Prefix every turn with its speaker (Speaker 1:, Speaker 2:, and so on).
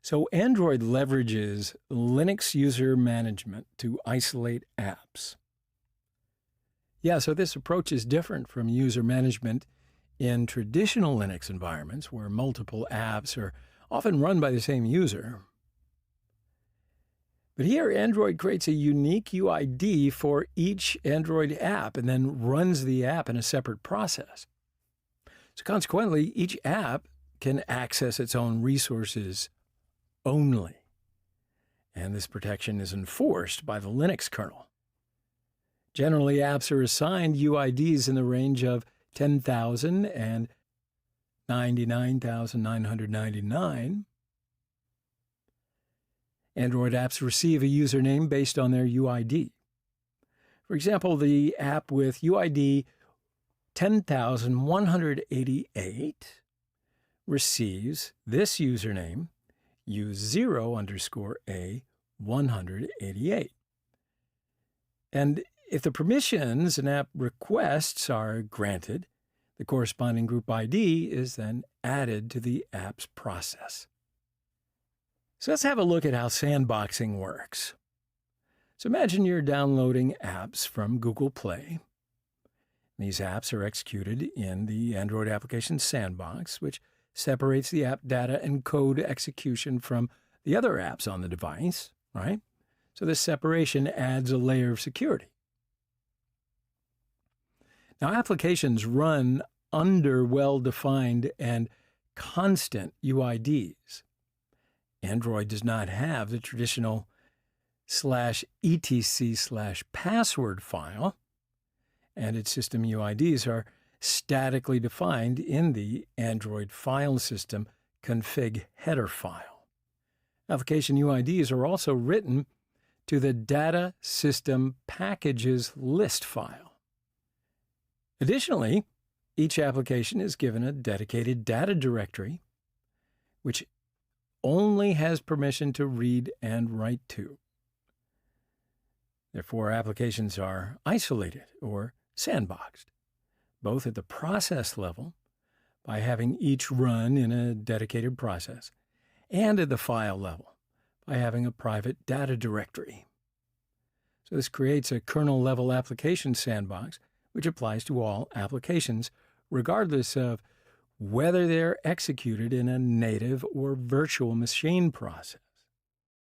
Speaker 1: So Android leverages Linux user management to isolate apps. Yeah, so this approach is different from user management in traditional Linux environments where multiple apps are often run by the same user. But here, Android creates a unique UID for each Android app and then runs the app in a separate process. So consequently, each app can access its own resources only. And this protection is enforced by the Linux kernel. Generally, apps are assigned UIDs in the range of 10,000 and 99,999. Android apps receive a username based on their UID. For example, the app with UID 10,188 receives this username, use0_a188. And if the permissions an app requests are granted, the corresponding group ID is then added to the app's process. So let's have a look at how sandboxing works. So imagine you're downloading apps from Google Play. These apps are executed in the Android Application Sandbox, which separates the app data and code execution from the other apps on the device, right? So this separation adds a layer of security. Now, applications run under well-defined and constant UIDs. Android does not have the traditional /etc/password file, and its system UIDs are statically defined in the Android file system config header file. Application UIDs are also written to the data system packages list file. Additionally, each application is given a dedicated data directory, which only has permission to read and write to. Therefore, applications are isolated or sandboxed, both at the process level, by having each run in a dedicated process, and at the file level, by having a private data directory. So this creates a kernel-level application sandbox, which applies to all applications, regardless of whether they're executed in a native or virtual machine process.